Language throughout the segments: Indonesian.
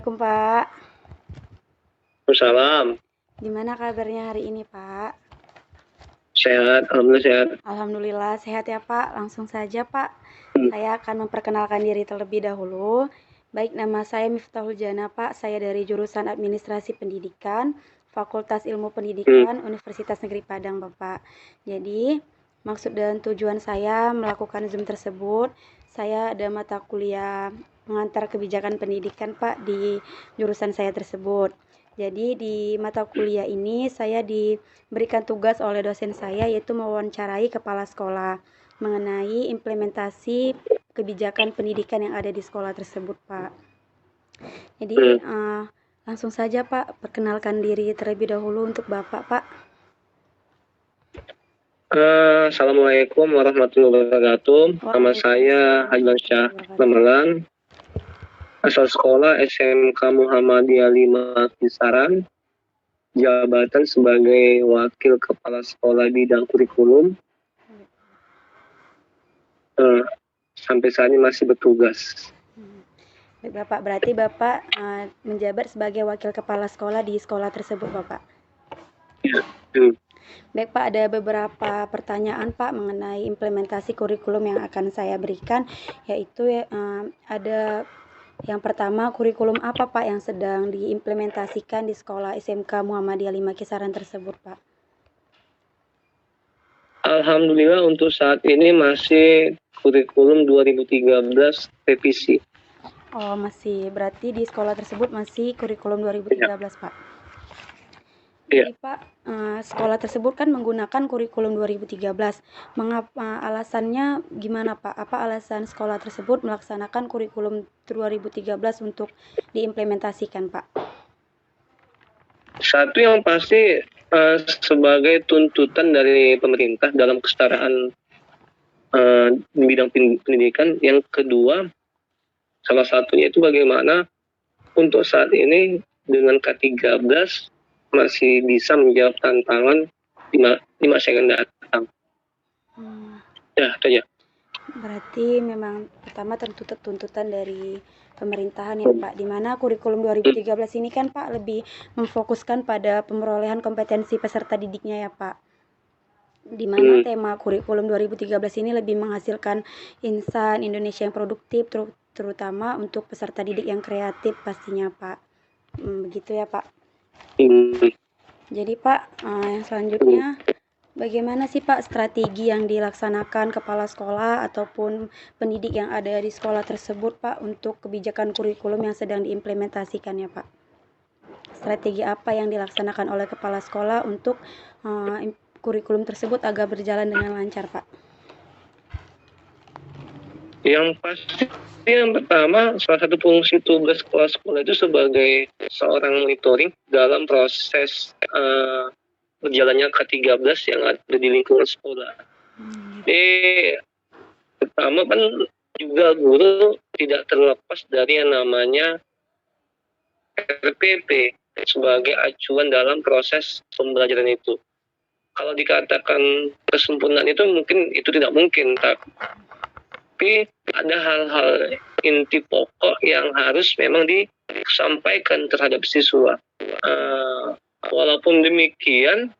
Assalamualaikum Pak, Salam, gimana kabarnya hari ini Pak? sehat, alhamdulillah sehat. Alhamdulillah sehat ya Pak, langsung saja Pak. Saya akan memperkenalkan diri terlebih dahulu. Baik, nama saya Miftahul Jana Pak, saya dari jurusan Administrasi Pendidikan, Fakultas Ilmu Pendidikan, Universitas Negeri Padang Bapak. Jadi, maksud dan tujuan saya melakukan Zoom tersebut, saya ada mata kuliah mengantar kebijakan pendidikan Pak di jurusan saya tersebut. Jadi di mata kuliah ini saya diberikan tugas oleh dosen saya yaitu mewawancarai kepala sekolah mengenai implementasi kebijakan pendidikan yang ada di sekolah tersebut, Pak. Jadi langsung saja Pak, perkenalkan diri terlebih dahulu untuk Bapak, Pak. Assalamualaikum warahmatullahi wabarakatuh. Nama saya Haji Syah Ramalan, asal sekolah SMK Muhammadiyah 5 Kisaran, jabatan sebagai Wakil Kepala Sekolah Bidang Kurikulum. Sampai saat ini masih bertugas. Baik Bapak, berarti Bapak menjabat sebagai Wakil Kepala Sekolah di sekolah tersebut Bapak? Ya. Baik Pak, ada beberapa pertanyaan Pak mengenai implementasi kurikulum yang akan saya berikan, yaitu ada yang pertama, kurikulum apa Pak yang sedang diimplementasikan di sekolah SMK Muhammadiyah 5 Kisaran tersebut Pak? Alhamdulillah untuk saat ini masih kurikulum 2013 revisi. Oh, masih. Berarti di sekolah tersebut masih kurikulum 2013 Pak? Jadi Pak, sekolah tersebut kan menggunakan kurikulum 2013. Mengapa alasannya gimana Pak? Apa alasan sekolah tersebut melaksanakan kurikulum 2013 untuk diimplementasikan Pak? Satu yang pasti sebagai tuntutan dari pemerintah dalam kesetaraan bidang pendidikan. Yang kedua, salah satunya itu bagaimana untuk saat ini dengan K13 masih bisa menjawab tantangan di masa yang datang. Ya, itu aja. Berarti memang pertama tuntutan dari pemerintahan ya Pak, di mana kurikulum 2013 ini kan Pak lebih memfokuskan pada pemerolehan kompetensi peserta didiknya ya Pak. Di mana tema kurikulum 2013 ini lebih menghasilkan insan Indonesia yang produktif, terutama untuk peserta didik yang kreatif pastinya Pak. Begitu ya Pak. Jadi Pak, yang selanjutnya, bagaimana sih Pak strategi yang dilaksanakan kepala sekolah ataupun pendidik yang ada di sekolah tersebut Pak untuk kebijakan kurikulum yang sedang diimplementasikan ya Pak? Strategi apa yang dilaksanakan oleh kepala sekolah untuk kurikulum tersebut agar berjalan dengan lancar Pak? Yang pasti yang pertama, salah satu fungsi tugas kepala sekolah itu sebagai seorang monitoring dalam proses berjalannya K13 yang ada di lingkungan sekolah. Jadi pertama kan juga guru tidak terlepas dari yang namanya RPP sebagai acuan dalam proses pembelajaran itu. Kalau dikatakan kesempurnaan itu mungkin itu tidak mungkin, tapi ada hal-hal inti pokok yang harus memang disampaikan terhadap siswa. Walaupun demikian,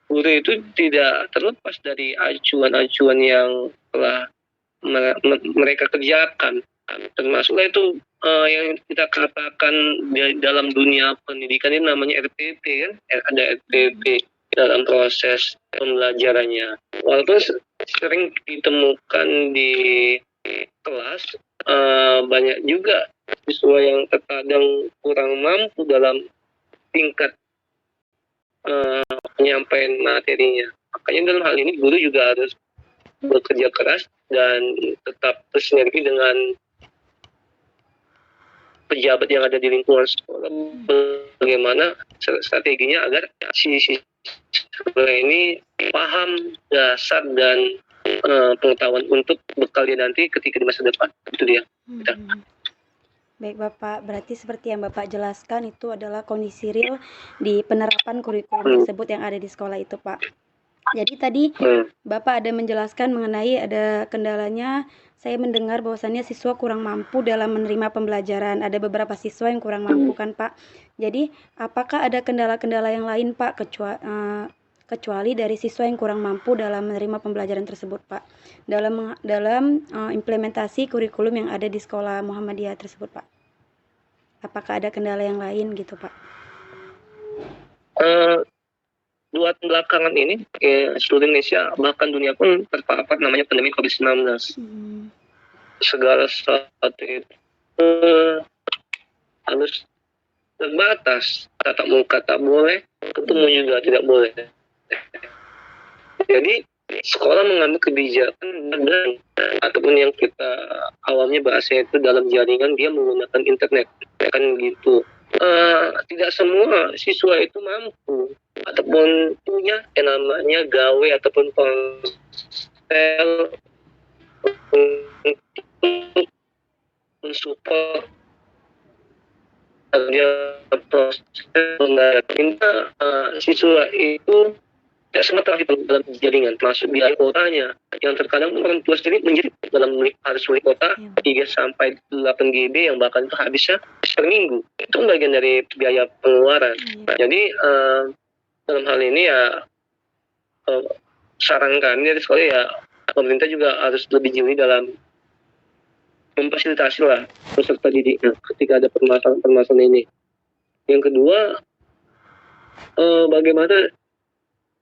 guru itu tidak terlepas dari acuan-acuan yang telah mereka kerjakan. Termasuklah itu yang kita katakan dalam dunia pendidikan ini namanya RPP kan, ada RPP dalam proses pembelajarannya. Walaupun sering ditemukan di kelas, banyak juga siswa yang terkadang kurang mampu dalam tingkat penyampaian materinya. Makanya dalam hal ini guru juga harus bekerja keras dan tetap bersinergi dengan pejabat yang ada di lingkungan sekolah, bagaimana strateginya agar siswa ini paham dasar dan pengetahuan untuk bekal dia nanti ketika di masa depan. Itu dia. Baik Bapak, berarti seperti yang Bapak jelaskan itu adalah kondisi real di penerapan kurikulum tersebut yang ada di sekolah itu Pak. Jadi tadi Hmm. Bapak ada menjelaskan mengenai ada kendalanya. Saya mendengar bahwasannya siswa kurang mampu dalam menerima pembelajaran. Ada beberapa siswa yang kurang mampu kan Pak. Jadi apakah ada kendala-kendala yang lain Pak kecuali dari siswa yang kurang mampu dalam menerima pembelajaran tersebut Pak? Dalam implementasi kurikulum yang ada di sekolah Muhammadiyah tersebut Pak. Apakah ada kendala yang lain gitu Pak? Dua belakangan ini seluruh Indonesia bahkan dunia pun terpapar namanya pandemi COVID-19. Segala sesuatu itu harus terbatas, tatap muka tak boleh, ketemu juga tidak boleh. Jadi sekolah mengambil kebijakan dan ataupun yang kita awalnya bahasnya itu dalam jaringan dia menggunakan internet kan gitu. Tidak semua siswa itu mampu ataupun punya yang namanya gawe ataupun ponsel untuk mensupport dia proses minta siswa itu tidak semua terlibat dalam jaringan, termasuk biaya kuotanya yang terkadang orang tua sendiri menjadi dalam harus beli kuota 3-8 GB yang bahkan itu habisnya per minggu. Itu bagian dari biaya pengeluaran. Jadi dalam hal ini ya saran kami dari sekolah ya pemerintah juga harus lebih jeli dalam memfasilitasi lah peserta didiknya ketika ada permasalahan ini. Yang kedua, bagaimana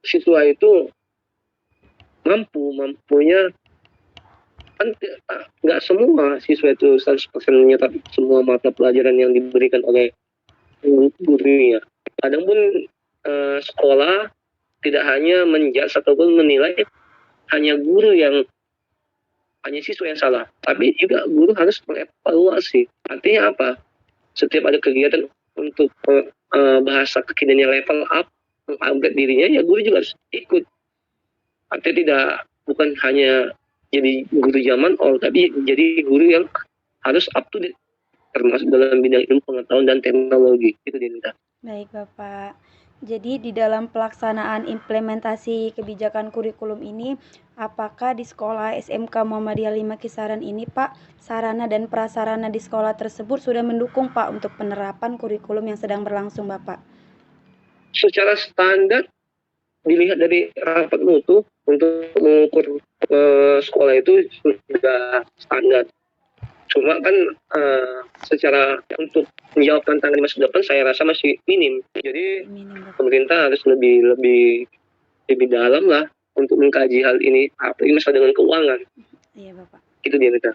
siswa itu mampunya kan nggak semua siswa itu 100% menyerap semua mata pelajaran yang diberikan oleh gurunya. Kadang pun sekolah tidak hanya menjudge ataupun menilai hanya guru yang hanya siswa yang salah, tapi juga guru harus mengevaluasi. Artinya apa? Setiap ada kegiatan untuk bahasa kekiniannya level up, mengupgrade dirinya, ya guru juga harus ikut. Artinya bukan hanya jadi guru zaman old, tapi jadi guru yang harus up to date, termasuk dalam bidang ilmu pengetahuan dan teknologi. Itu dia. Baik Bapak. Jadi di dalam pelaksanaan implementasi kebijakan kurikulum ini, apakah di sekolah SMK Muhammadiyah 5 Kisaran ini Pak, sarana dan prasarana di sekolah tersebut sudah mendukung Pak untuk penerapan kurikulum yang sedang berlangsung Bapak? Secara standar dilihat dari rapat mutu untuk mengukur sekolah itu sudah standar. Cuma kan secara untuk menjawab tantangan di masa depan saya rasa masih minim. Jadi pemerintah harus lebih dalam lah untuk mengkaji hal ini. Apalagi masalah dengan keuangan. Iya Bapak. Itu dia kita.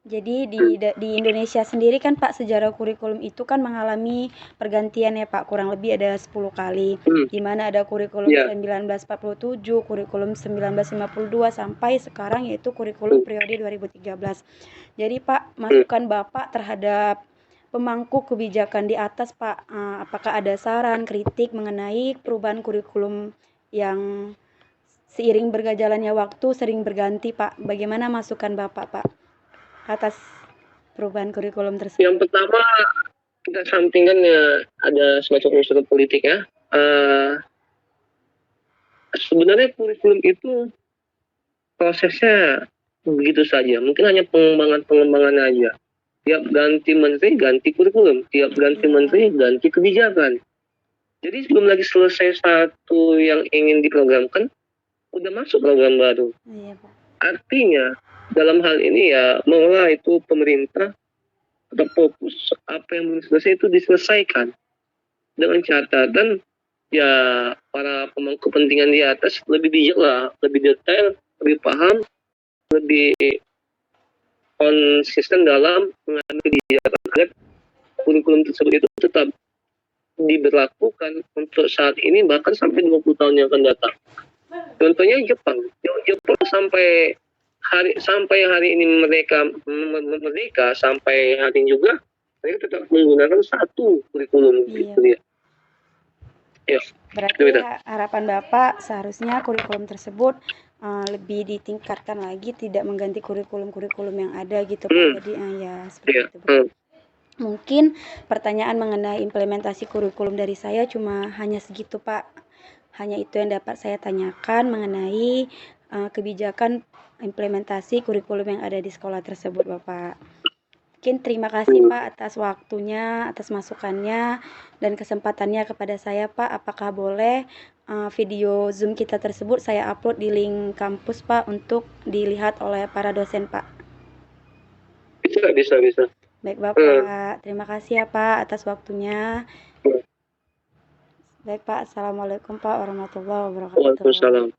Jadi di Indonesia sendiri kan Pak, sejarah kurikulum itu kan mengalami pergantian ya Pak, kurang lebih ada 10 kali. Di mana ada kurikulum 1947, kurikulum 1952 sampai sekarang yaitu kurikulum periode 2013. Jadi Pak, masukan Bapak terhadap pemangku kebijakan di atas Pak, apakah ada saran, kritik mengenai perubahan kurikulum yang seiring berjalannya waktu sering berganti Pak? Bagaimana masukan Bapak Pak atas perubahan kurikulum tersebut? Yang pertama kita sampingkan ya ada semacam unsur politik ya. Sebenarnya kurikulum itu prosesnya begitu saja. Mungkin hanya pengembangan aja. Tiap ganti menteri ganti kurikulum, tiap ganti menteri ganti kebijakan. Jadi sebelum lagi selesai satu yang ingin diprogramkan, udah masuk program baru. Iya, Pak. Artinya dalam hal ini ya mengolah itu pemerintah atau fokus apa yang belum selesai itu diselesaikan dengan catatan ya para pemangku kepentingan di atas lebih bijak lah, lebih detail, lebih paham, lebih konsisten dalam mengambil kebijakan agar kurikulum tersebut itu tetap diberlakukan untuk saat ini bahkan sampai 20 tahun yang akan datang. Contohnya Jepang sampai hari ini mereka sampai hari ini juga mereka tetap menggunakan satu kurikulum gitu ya. Berarti harapan Bapak seharusnya kurikulum tersebut lebih ditingkatkan lagi, tidak mengganti kurikulum-kurikulum yang ada gitu Pak. Jadi ya seperti itu. Mungkin pertanyaan mengenai implementasi kurikulum dari saya cuma hanya segitu Pak. Hanya itu yang dapat saya tanyakan mengenai kebijakan implementasi kurikulum yang ada di sekolah tersebut, Bapak. Mungkin terima kasih Pak atas waktunya, atas masukannya, dan kesempatannya kepada saya Pak. Apakah boleh video Zoom kita tersebut saya upload di link kampus Pak untuk dilihat oleh para dosen Pak? Bisa. Baik Bapak, terima kasih ya Pak atas waktunya. Baik Pak, Assalamualaikum Pak warahmatullahi wabarakatuh. Waalaikumsalam.